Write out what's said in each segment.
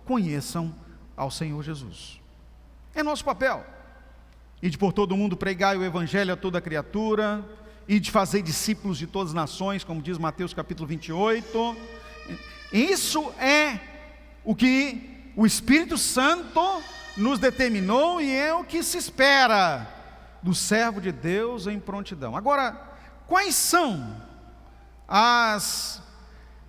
conheçam ao Senhor Jesus. É nosso papel. E de por todo mundo pregai o evangelho a toda criatura, e de fazer discípulos de todas as nações, como diz Mateus capítulo 28. Isso é o que o Espírito Santo nos determinou, e é o que se espera do servo de Deus em prontidão. Agora, quais são as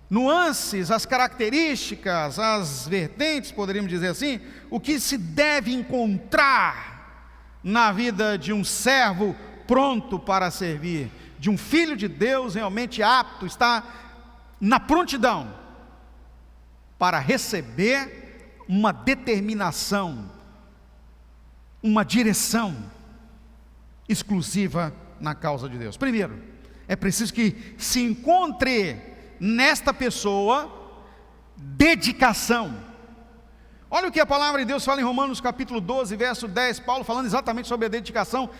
nuances, as características, as vertentes, poderíamos dizer assim, o que se deve encontrar na vida de um servo pronto para servir, de um filho de Deus realmente apto, está na prontidão para receber uma determinação, uma direção exclusiva na causa de Deus. Primeiro, é preciso que se encontre nesta pessoa dedicação. Olha o que a palavra de Deus fala em Romanos capítulo 12, verso 10, Paulo falando exatamente sobre a dedicação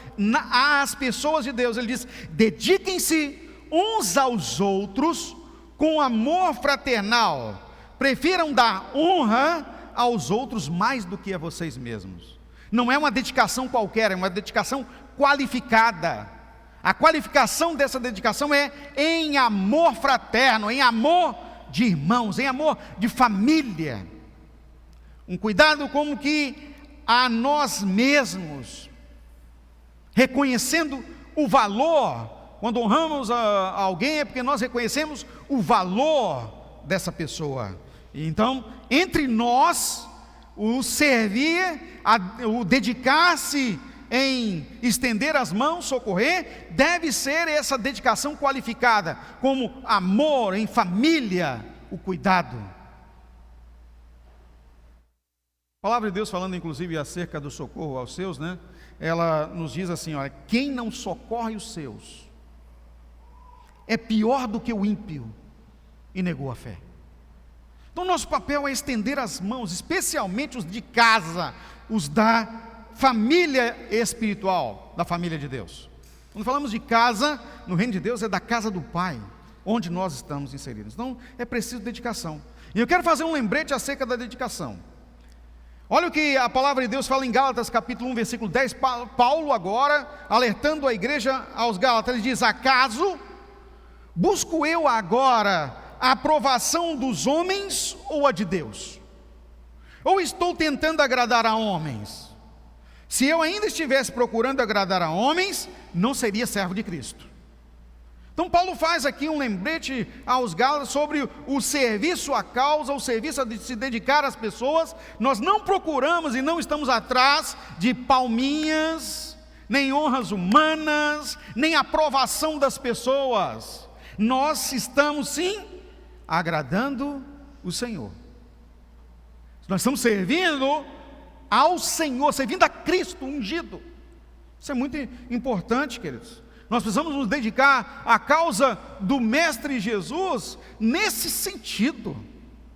às pessoas de Deus. Ele diz: dediquem-se uns aos outros com amor fraternal, prefiram dar honra aos outros mais do que a vocês mesmos. Não é uma dedicação qualquer, é uma dedicação qualificada. A qualificação dessa dedicação é em amor fraterno, em amor de irmãos, em amor de família. Um cuidado como que a nós mesmos, reconhecendo o valor. Quando honramos a alguém é porque nós reconhecemos o valor dessa pessoa. Então, entre nós, o servir, o dedicar-se em estender as mãos, socorrer, deve ser essa dedicação qualificada, como amor em família, o cuidado. A palavra de Deus, falando inclusive acerca do socorro aos seus, ela nos diz assim: olha, quem não socorre os seus é pior do que o ímpio e negou a fé. Então nosso papel é estender as mãos, especialmente os de casa, os da família espiritual, da família de Deus. Quando falamos de casa, no reino de Deus, é da casa do Pai, onde nós estamos inseridos. Então é preciso dedicação. E eu quero fazer um lembrete acerca da dedicação. Olha o que a palavra de Deus fala em Gálatas capítulo 1, versículo 10, Paulo agora, alertando a igreja aos Gálatas, ele diz: acaso busco eu agora a aprovação dos homens ou a de Deus? Ou estou tentando agradar a homens? Se eu ainda estivesse procurando agradar a homens, não seria servo de Cristo. Então Paulo faz aqui um lembrete aos Gálatas sobre o serviço à causa, o serviço de se dedicar às pessoas. Nós não procuramos e não estamos atrás de palminhas, nem honras humanas, nem aprovação das pessoas. Nós estamos sim agradando o Senhor. Nós estamos servindo ao Senhor, servindo a Cristo ungido. Isso é muito importante, queridos. Nós precisamos nos dedicar à causa do Mestre Jesus nesse sentido,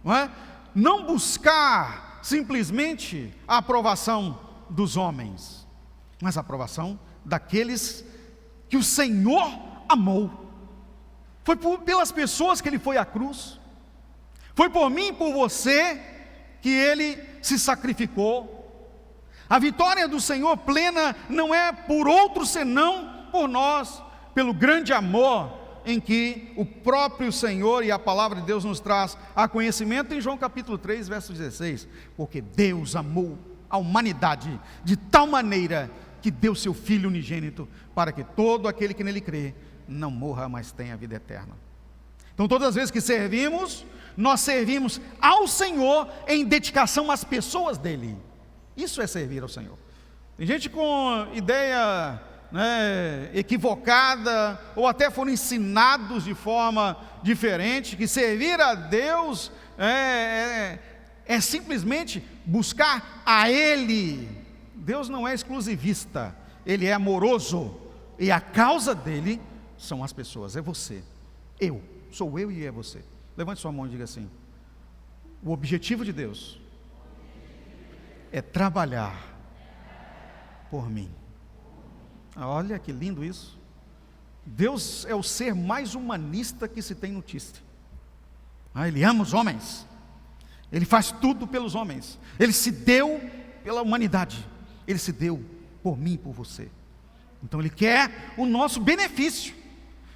não é? Não buscar simplesmente a aprovação dos homens, mas a aprovação daqueles que o Senhor amou. Foi pelas pessoas que Ele foi à cruz, foi por mim e por você que Ele se sacrificou. A vitória do Senhor plena não é por outro senão por nós, pelo grande amor em que o próprio Senhor e a palavra de Deus nos traz a conhecimento em João capítulo 3, verso 16, porque Deus amou a humanidade de tal maneira que deu seu Filho unigênito, para que todo aquele que nele crê não morra, mas tenha a vida eterna. Então todas as vezes que servimos, nós servimos ao Senhor em dedicação às pessoas dele. Isso é servir ao Senhor. Tem gente com ideia equivocada, ou até foram ensinados de forma diferente, que servir a Deus é simplesmente buscar a Ele. Deus não é exclusivista, Ele é amoroso, e a causa dele são as pessoas, é você, sou eu e é você. Levante sua mão e diga assim: o objetivo de Deus é trabalhar por mim. Olha que lindo isso. Deus é o ser mais humanista que se tem notícia. Ele ama os homens, Ele faz tudo pelos homens. Ele se deu pela humanidade. Ele se deu por mim e por você. Então Ele quer o nosso benefício.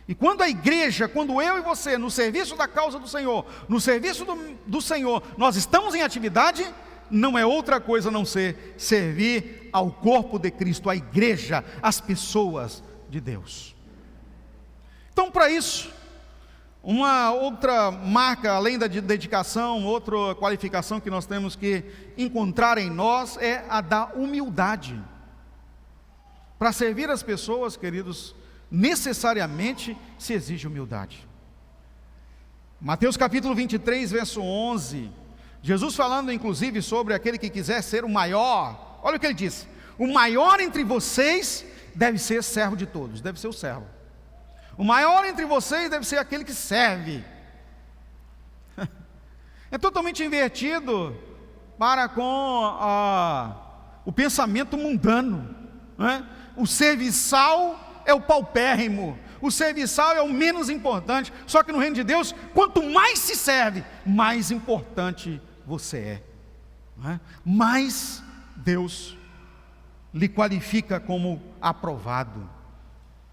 E quando a igreja, quando eu e você, no serviço da causa do Senhor, no serviço do Senhor, nós estamos em atividade, não é outra coisa a não ser servir ao corpo de Cristo, à igreja, às pessoas de Deus. Então, para isso, uma outra marca, além da dedicação, outra qualificação que nós temos que encontrar em nós é a da humildade. Para servir as pessoas, queridos, necessariamente se exige humildade. Mateus capítulo 23, verso 11, Jesus falando inclusive sobre aquele que quiser ser o maior, olha o que ele disse: o maior entre vocês deve ser servo de todos, deve ser o servo. O maior entre vocês deve ser aquele que serve. É totalmente invertido para com o pensamento mundano, não é? O serviçal é o paupérrimo, o serviçal é o menos importante. Só que no reino de Deus, quanto mais se serve, mais importante você é, não é? Mais Deus lhe qualifica como aprovado.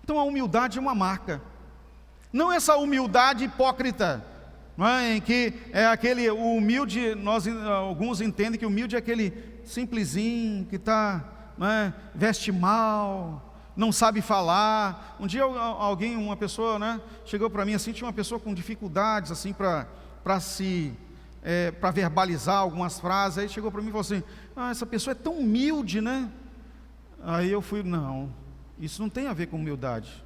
Então a humildade é uma marca, não essa humildade hipócrita, não é? Em que é aquele, o humilde, alguns entendem que o humilde é aquele simplesinho, que está, não é? Veste mal, não sabe falar. Um dia alguém, uma pessoa, né, chegou para mim assim, tinha uma pessoa com dificuldades assim para verbalizar algumas frases, aí chegou para mim e falou assim: essa pessoa é tão humilde, né? Aí eu fui: não, isso não tem a ver com humildade,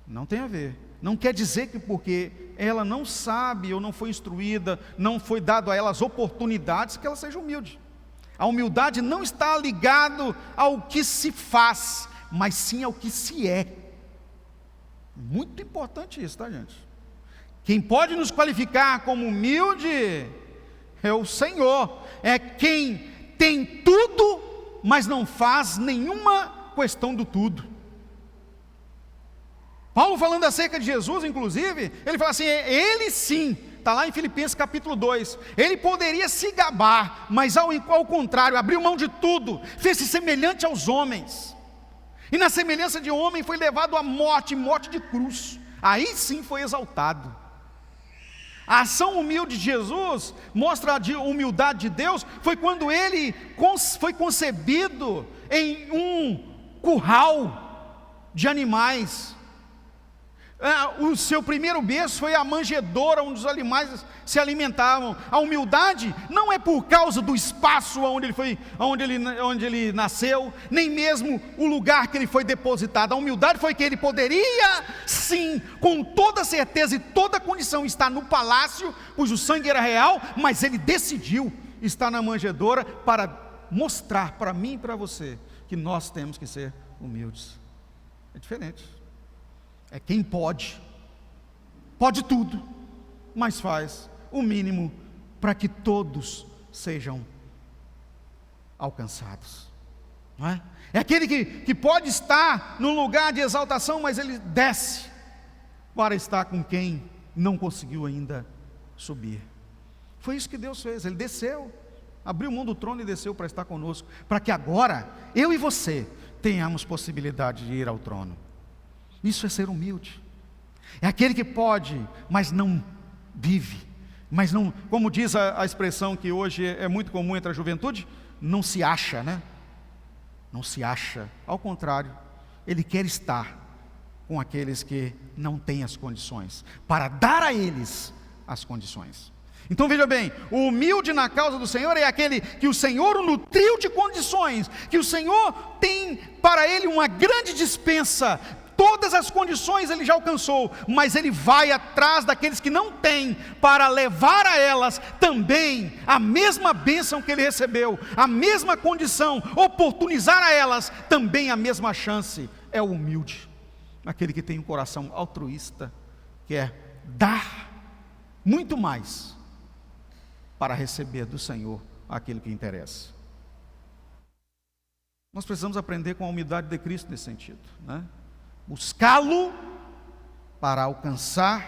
não tem a ver. Não quer dizer que porque ela não sabe ou não foi instruída, não foi dado a ela as oportunidades, que ela seja humilde. A humildade não está ligado ao que se faz, mas sim ao que se é. Muito importante isso, tá, gente? Quem pode nos qualificar como humilde é o Senhor. É quem tem tudo, mas não faz nenhuma questão do tudo. Paulo, falando acerca de Jesus, inclusive, ele fala assim: ele sim, está lá em Filipenses capítulo 2, ele poderia se gabar, mas ao contrário, abriu mão de tudo, fez-se semelhante aos homens, e na semelhança de homem foi levado à morte, morte de cruz. Aí sim foi exaltado. A ação humilde de Jesus mostra a humildade de Deus. Foi quando ele foi concebido em um curral de animais. O seu primeiro berço foi a manjedoura onde os animais se alimentavam. A humildade não é por causa do espaço onde ele nasceu, nem mesmo o lugar que ele foi depositado. A humildade foi que ele poderia, sim, com toda certeza e toda condição, estar no palácio, pois o sangue era real, mas ele decidiu estar na manjedoura para mostrar para mim e para você que nós temos que ser humildes. É diferente. É quem pode tudo, mas faz o mínimo para que todos sejam alcançados, não é? É aquele que pode estar num lugar de exaltação, mas ele desce para estar com quem não conseguiu ainda subir. Foi isso que Deus fez. Ele desceu, abriu mão do trono e desceu para estar conosco, para que agora eu e você tenhamos possibilidade de ir ao trono. Isso é ser humilde. É aquele que pode, mas não vive, mas não, como diz a expressão que hoje é muito comum entre a juventude, não se acha, né? Não se acha. Ao contrário, ele quer estar com aqueles que não têm as condições, para dar a eles as condições. Então veja bem, o humilde na causa do Senhor é aquele que o Senhor o nutriu de condições, que o Senhor tem para ele uma grande dispensa. Todas as condições ele já alcançou, mas ele vai atrás daqueles que não têm, para levar a elas também a mesma bênção que ele recebeu, a mesma condição, oportunizar a elas também a mesma chance. É o humilde, aquele que tem um coração altruísta, quer dar muito mais para receber do Senhor aquilo que interessa. Nós precisamos aprender com a humildade de Cristo nesse sentido, né? Buscá-lo para alcançar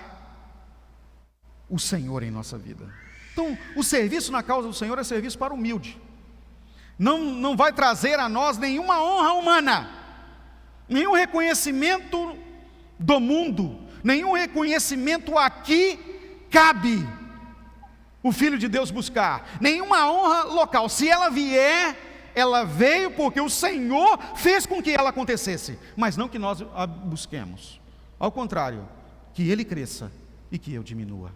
o Senhor em nossa vida. Então, o serviço na causa do Senhor é serviço para o humilde. Não vai trazer a nós nenhuma honra humana, nenhum reconhecimento do mundo, nenhum reconhecimento aqui cabe o Filho de Deus buscar, nenhuma honra local. Se ela vier, ela veio porque o Senhor fez com que ela acontecesse, mas não que nós a busquemos. Ao contrário, que Ele cresça e que eu diminua.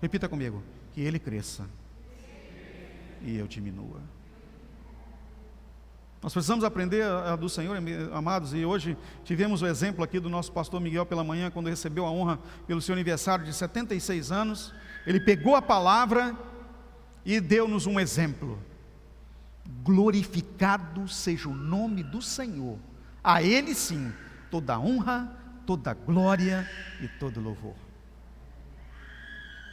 Repita comigo: que Ele cresça e eu diminua. Nós precisamos aprender do Senhor, amados, e hoje tivemos o exemplo aqui do nosso pastor Miguel pela manhã, quando recebeu a honra pelo seu aniversário de 76 anos, ele pegou a palavra e deu-nos um exemplo. Glorificado seja o nome do Senhor, a Ele sim, toda honra, toda glória e todo louvor.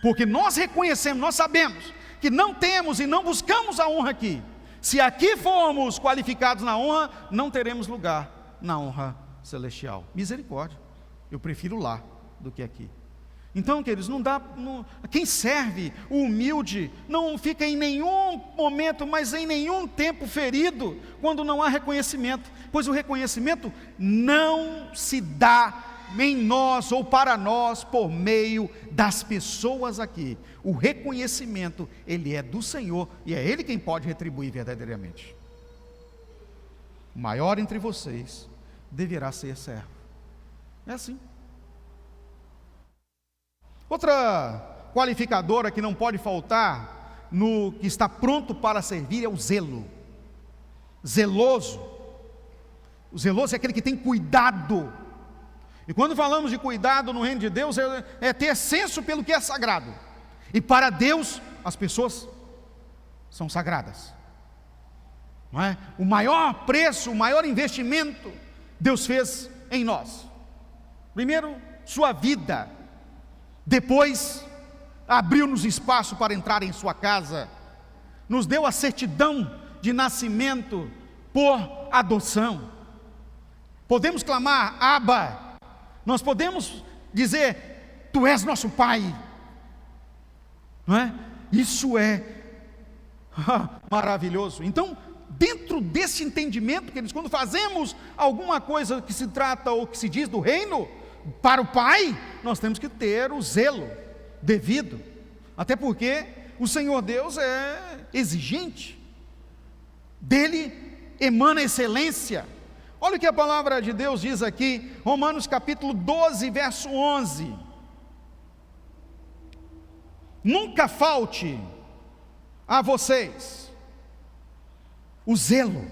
Porque nós reconhecemos, nós sabemos que não temos e não buscamos a honra aqui. Se aqui formos qualificados na honra, não teremos lugar na honra celestial. Misericórdia, eu prefiro lá do que aqui. Então, queridos, quem serve, o humilde, não fica em nenhum momento, mas em nenhum tempo ferido, quando não há reconhecimento, pois o reconhecimento não se dá em nós ou para nós por meio das pessoas aqui. O reconhecimento, ele é do Senhor e é Ele quem pode retribuir verdadeiramente. O maior entre vocês deverá ser servo. É assim. Outra qualificadora que não pode faltar no que está pronto para servir é o zelo. Zeloso. O zeloso é aquele que tem cuidado. E quando falamos de cuidado no reino de Deus, é ter senso pelo que é sagrado. E para Deus, as pessoas são sagradas. Não é? O maior preço, o maior investimento, Deus fez em nós. Primeiro, sua vida. Depois, abriu-nos espaço para entrar em sua casa. Nos deu a certidão de nascimento por adoção. Podemos clamar, Abba. Nós podemos dizer, Tu és nosso Pai. Não é? Isso é maravilhoso. Então, dentro desse entendimento, queridos, quando fazemos alguma coisa que se trata ou que se diz do reino, para o Pai, nós temos que ter o zelo devido. Até porque o Senhor Deus é exigente. Dele emana excelência. Olha o que a palavra de Deus diz aqui, Romanos capítulo 12, verso 11. Nunca falte a vocês o zelo,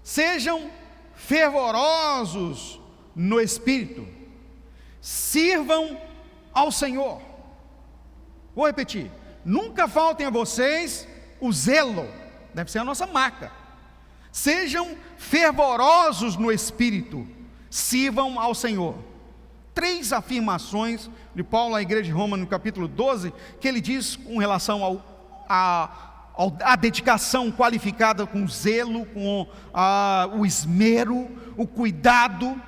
sejam fervorosos no Espírito, sirvam ao Senhor. Vou repetir, nunca faltem a vocês o zelo, deve ser a nossa marca. Sejam fervorosos no Espírito, sirvam ao Senhor. 3 afirmações de Paulo à igreja de Roma no capítulo 12, que ele diz com relação à dedicação qualificada com zelo, com o esmero, o cuidado.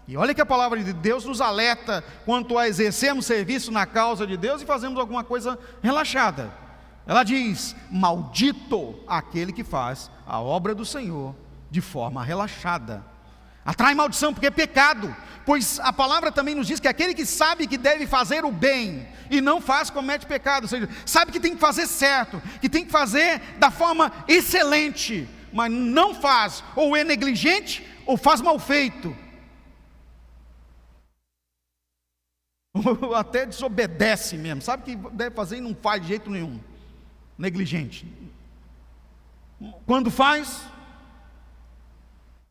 E olha que a palavra de Deus nos alerta quanto a exercermos serviço na causa de Deus e fazemos alguma coisa relaxada. Ela diz, maldito aquele que faz a obra do Senhor de forma relaxada. Atrai maldição porque é pecado, pois a palavra também nos diz que aquele que sabe que deve fazer o bem e não faz, comete pecado. Ou seja, sabe que tem que fazer certo, que tem que fazer da forma excelente, mas não faz, ou é negligente, ou faz mal feito, ou até desobedece mesmo, sabe que deve fazer e não faz de jeito nenhum. Negligente. Quando faz,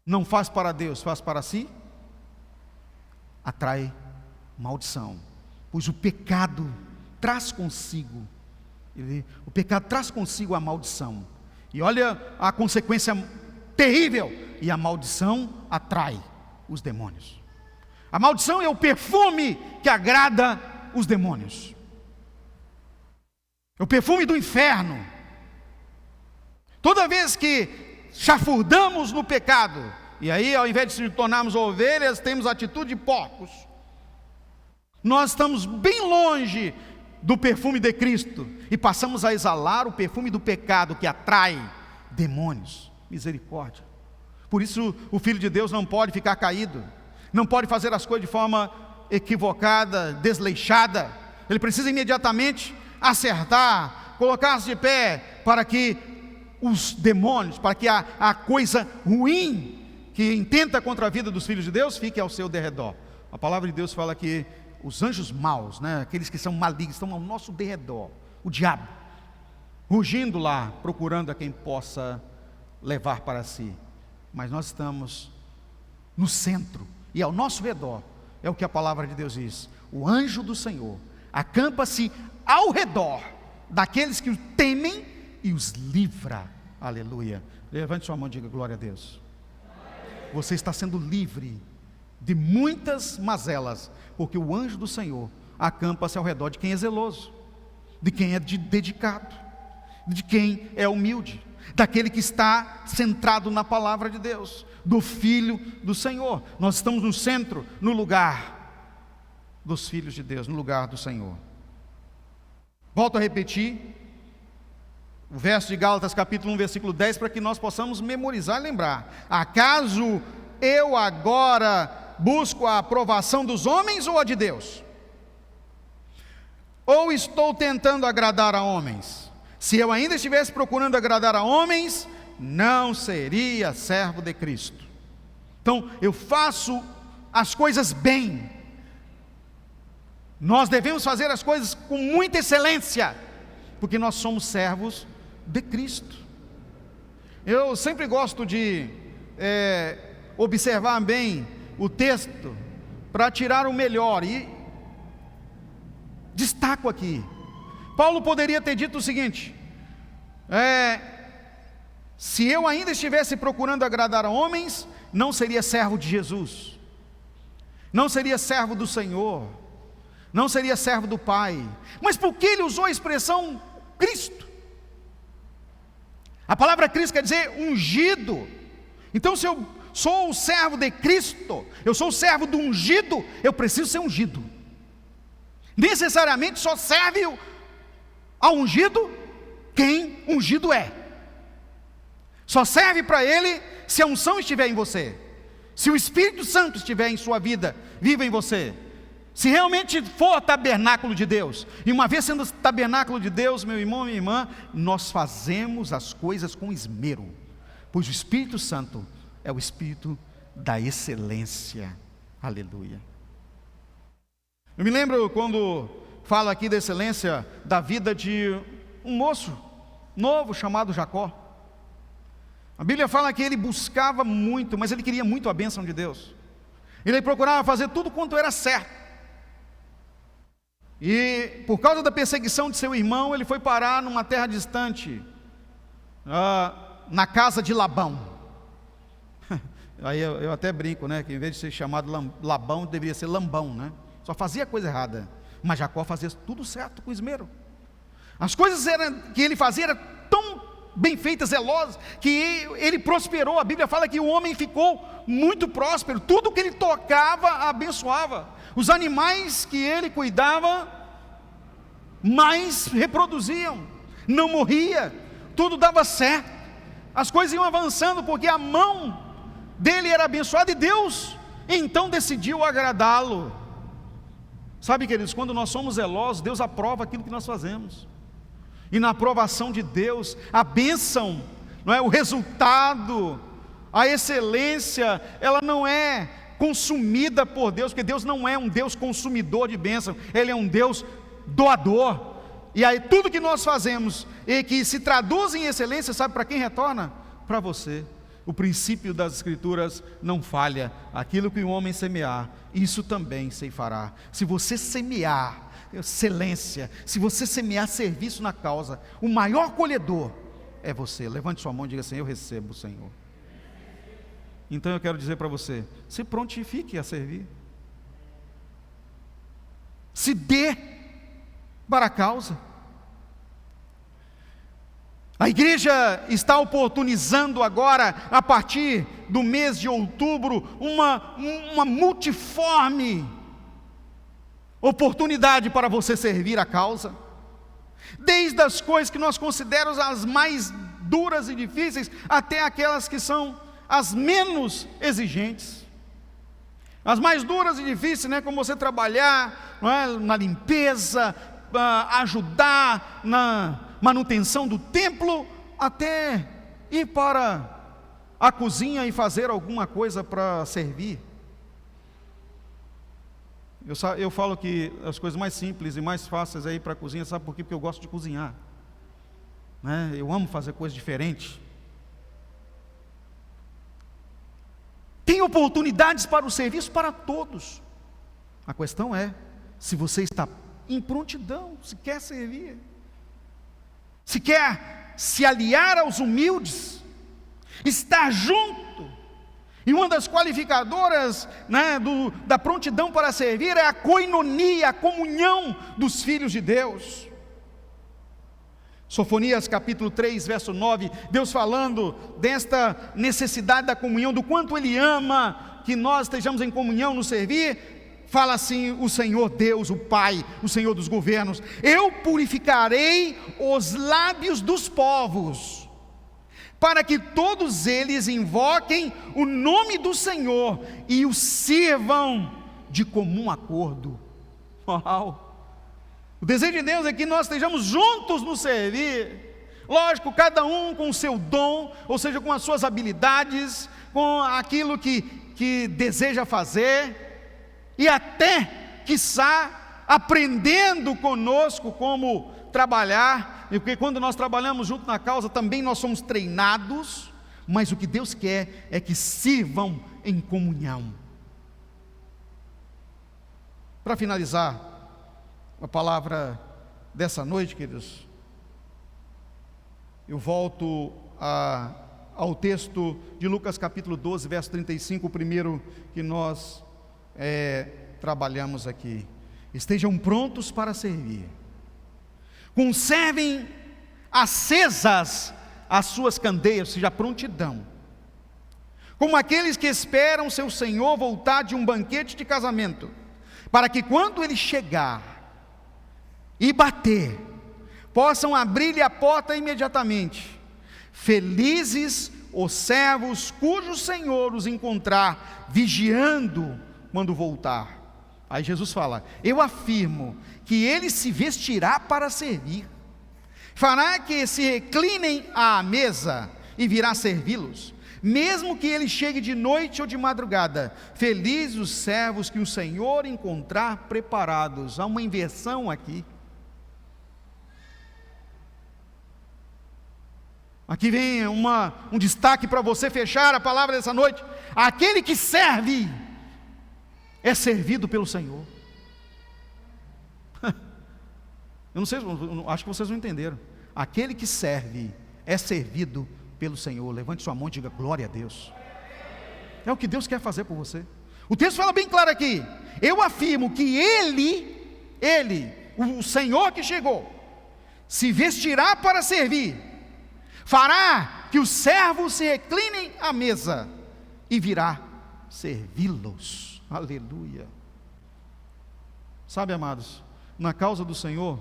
não faz para Deus, faz para si, atrai maldição, pois o pecado traz consigo, o pecado traz consigo a maldição, e olha a consequência terrível, e a maldição atrai os demônios. A maldição é o perfume que agrada os demônios. É o perfume do inferno. Toda vez que chafurdamos no pecado, e aí ao invés de se tornarmos ovelhas, temos atitude de porcos, nós estamos bem longe do perfume de Cristo e passamos a exalar o perfume do pecado que atrai demônios. Misericórdia. Por isso o Filho de Deus não pode ficar caído, não pode fazer as coisas de forma equivocada, desleixada. Ele precisa imediatamente acertar, colocar-se de pé, para que os demônios, para que a coisa ruim que intenta contra a vida dos filhos de Deus fique ao seu derredor. A palavra de Deus fala que os anjos maus, aqueles que são malignos, estão ao nosso derredor, o diabo, rugindo lá, procurando a quem possa levar para si. Mas nós estamos no centro, e ao nosso redor, é o que a palavra de Deus diz: o anjo do Senhor acampa-se ao redor daqueles que o temem e os livra. Aleluia. Levante sua mão e diga glória a Deus. Você está sendo livre de muitas mazelas, porque o anjo do Senhor acampa-se ao redor de quem é zeloso, de quem é dedicado, de quem é humilde, daquele que está centrado na palavra de Deus, do Filho do Senhor. Nós estamos no centro, no lugar dos filhos de Deus, no lugar do Senhor. Volto a repetir o verso de Gálatas capítulo 1, versículo 10, para que nós possamos memorizar e lembrar. Acaso eu agora busco a aprovação dos homens ou a de Deus? Ou estou tentando agradar a homens? Se eu ainda estivesse procurando agradar a homens, não seria servo de Cristo. Então, eu faço as coisas bem. Nós devemos fazer as coisas com muita excelência, porque nós somos servos de Cristo. Eu sempre gosto de observar bem o texto, para tirar o melhor, e destaco aqui, Paulo poderia ter dito o seguinte: se eu ainda estivesse procurando agradar a homens, não seria servo de Jesus, não seria servo do Senhor, não seria servo do Pai. Mas por que ele usou a expressão Cristo? A palavra Cristo quer dizer ungido. Então, se eu sou o servo de Cristo, eu sou o servo do ungido, eu preciso ser ungido. Necessariamente só serve ao ungido quem ungido é. Só serve para ele se a unção estiver em você, se o Espírito Santo estiver em sua vida, viva em você, se realmente for tabernáculo de Deus. E uma vez sendo tabernáculo de Deus, meu irmão, minha irmã, nós fazemos as coisas com esmero, pois o Espírito Santo é o Espírito da excelência. Aleluia. Eu me lembro quando falo aqui da excelência, da vida de um moço novo chamado Jacó. A Bíblia fala que ele buscava muito, mas ele queria muito a bênção de Deus. Ele procurava fazer tudo quanto era certo. E por causa da perseguição de seu irmão, ele foi parar numa terra distante, na casa de Labão. Aí eu até brinco, que em vez de ser chamado Labão, deveria ser Lambão, Só fazia coisa errada. Mas Jacó fazia tudo certo, com esmero. As coisas que ele fazia eram tão bem feitas, zelosas, que ele prosperou. A Bíblia fala que o homem ficou muito próspero. Tudo que ele tocava, abençoava. Os animais que ele cuidava, mais reproduziam. Não morria. Tudo dava certo. As coisas iam avançando, porque a mão dele era abençoada, e Deus então decidiu agradá-lo. Sabe, queridos, quando nós somos zelosos, Deus aprova aquilo que nós fazemos. E na aprovação de Deus, a bênção, o resultado, a excelência, ela não é consumida por Deus, porque Deus não é um Deus consumidor de bênção, Ele é um Deus doador. E aí tudo que nós fazemos e que se traduz em excelência, sabe para quem retorna? Para você. O princípio das Escrituras não falha: aquilo que o homem semear, isso também ceifará. Se você semear excelência, se você semear serviço na causa, o maior colhedor é você. Levante sua mão e diga assim: eu recebo, Senhor. Então eu quero dizer para você: se prontifique a servir, se dê para a causa. A igreja está oportunizando agora, a partir do mês de outubro, uma multiforme oportunidade para você servir a causa. desde as coisas que nós consideramos as mais duras e difíceis, até aquelas que são as menos exigentes. As mais duras e difíceis, né, como você trabalhar, não é, na limpeza, ajudar na manutenção do templo, até ir para a cozinha e fazer alguma coisa para servir. Eu falo que as coisas mais simples e mais fáceis é ir para a cozinha, sabe por quê? Porque eu gosto de cozinhar, né? Eu amo fazer coisas diferentes. Tem oportunidades para o serviço para todos. A questão é se você está em prontidão, se quer servir, se quer se aliar aos humildes, estar junto. E uma das qualificadoras, né, da prontidão para servir é a koinonia, a comunhão dos filhos de Deus. Sofonias capítulo 3, verso 9, Deus falando desta necessidade da comunhão, do quanto Ele ama que nós estejamos em comunhão no servir, fala assim o Senhor Deus, o Pai, o Senhor dos governos: eu purificarei os lábios dos povos, para que todos eles invoquem o nome do Senhor e o sirvam de comum acordo. Uau! O desejo de Deus é que nós estejamos juntos no servir, lógico, cada um com o seu dom, ou seja, com as suas habilidades, com aquilo que deseja fazer, e até, quiçá, aprendendo conosco como trabalhar, porque quando nós trabalhamos junto na causa, também nós somos treinados, mas o que Deus quer é que sirvam em comunhão. Para finalizar a palavra dessa noite, queridos, eu volto ao texto de Lucas capítulo 12, verso 35, o primeiro que nós trabalhamos aqui. Estejam prontos para servir, conservem acesas as suas candeias, ou seja, a prontidão, como aqueles que esperam seu Senhor voltar de um banquete de casamento, para que quando ele chegar e bater, possam abrir-lhe a porta imediatamente. Felizes os servos cujo Senhor os encontrar vigiando quando voltar. Aí Jesus fala: eu afirmo que ele se vestirá para servir, fará que se reclinem à mesa e virá servi-los, mesmo que ele chegue de noite ou de madrugada. Felizes os servos que o Senhor encontrar preparados. Há uma inversão aqui. Aqui vem um destaque para você fechar a palavra dessa noite: aquele que serve é servido pelo Senhor. Eu não sei, acho que vocês não entenderam. Aquele que serve é servido pelo Senhor. Levante sua mão e diga glória a Deus. É o que Deus quer fazer por você. O texto fala bem claro aqui: eu afirmo que Ele, o Senhor que chegou, se vestirá para servir, fará que os servos se reclinem à mesa e virá servi-los. Aleluia. Sabe, amados, na causa do Senhor,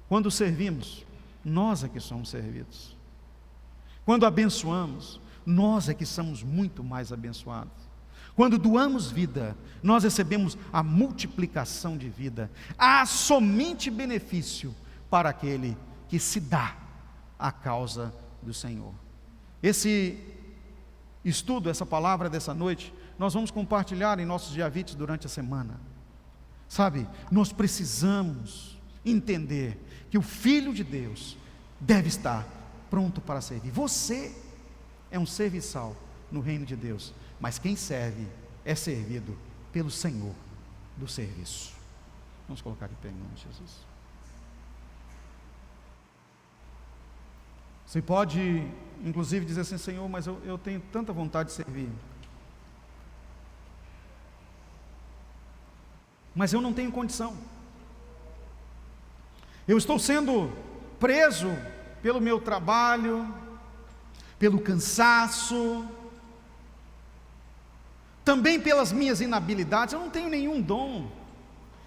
quando servimos, nós é que somos servidos. Quando abençoamos, nós é que somos muito mais abençoados. Quando doamos vida, nós recebemos a multiplicação de vida. Há somente benefício para aquele que se dá à causa do Senhor. Esse estudo, essa palavra dessa noite, nós vamos compartilhar em nossos diavites durante a semana. Sabe, nós precisamos entender que o Filho de Deus deve estar pronto para servir. Você é um serviçal no reino de Deus, mas quem serve é servido pelo Senhor do serviço. Vamos colocar de pé em nome de Jesus. Você pode, inclusive, dizer assim: Senhor, mas eu tenho tanta vontade de servir, mas eu não tenho condição. Eu estou sendo preso pelo meu trabalho, pelo cansaço, também pelas minhas inabilidades. Eu não tenho nenhum dom,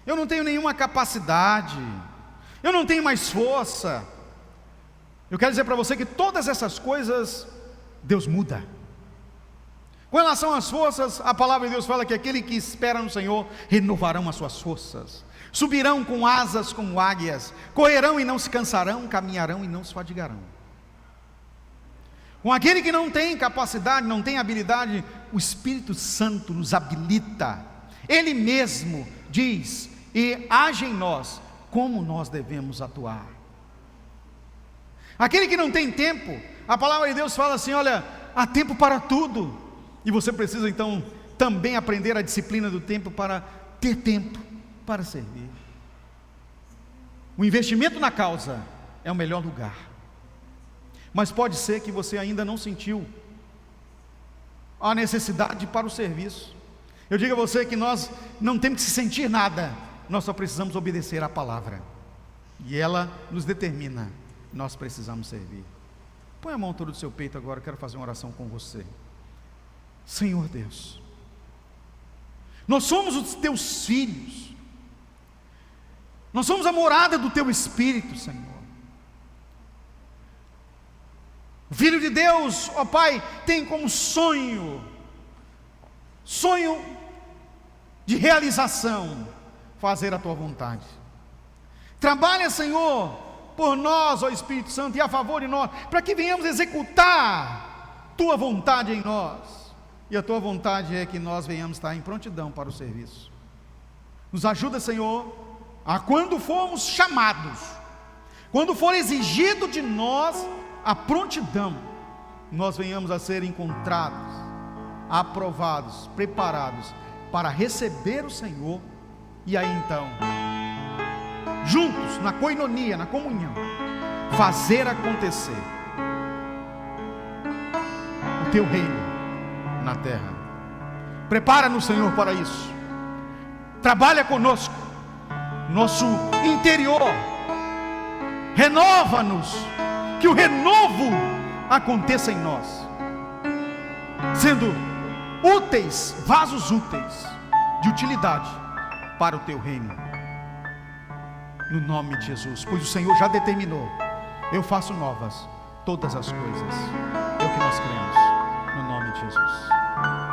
eu não tenho nenhuma capacidade, eu não tenho mais força. Eu quero dizer para você que todas essas coisas Deus muda. Com relação às forças, a palavra de Deus fala que aquele que espera no Senhor renovarão as suas forças, subirão com asas como águias, correrão e não se cansarão, caminharão e não se fadigarão. Com aquele que não tem capacidade, não tem habilidade, o Espírito Santo nos habilita. Ele mesmo diz e age em nós como nós devemos atuar. Aquele que não tem tempo, a palavra de Deus fala assim: olha, há tempo para tudo. E você precisa então também aprender a disciplina do tempo para ter tempo para servir. O investimento na causa é o melhor lugar. Mas pode ser que você ainda não sentiu a necessidade para o serviço. Eu digo a você que nós não temos que sentir nada, nós só precisamos obedecer à palavra. E ela nos determina, nós precisamos servir. Põe a mão todo do seu peito agora, eu quero fazer uma oração com você. Senhor Deus, nós somos os teus filhos, nós somos a morada do teu Espírito, Senhor. O Filho de Deus, ó Pai, tem como sonho de realização, fazer a tua vontade. Trabalha, Senhor, por nós, ó Espírito Santo, e a favor de nós, para que venhamos executar tua vontade em nós. E a tua vontade é que nós venhamos estar em prontidão para o serviço. Nos ajuda, Senhor, a quando formos chamados, quando for exigido de nós a prontidão, nós venhamos a ser encontrados, aprovados, preparados para receber o Senhor. E aí então, juntos, na coinonia, na comunhão, fazer acontecer o teu reino na terra. Prepara-nos, Senhor, para isso. Trabalha conosco, nosso interior, renova-nos, que o renovo aconteça em nós, sendo úteis, vasos úteis, de utilidade para o teu reino, no nome de Jesus, pois o Senhor já determinou: eu faço novas todas as coisas. É o que nós cremos, no nome de Jesus.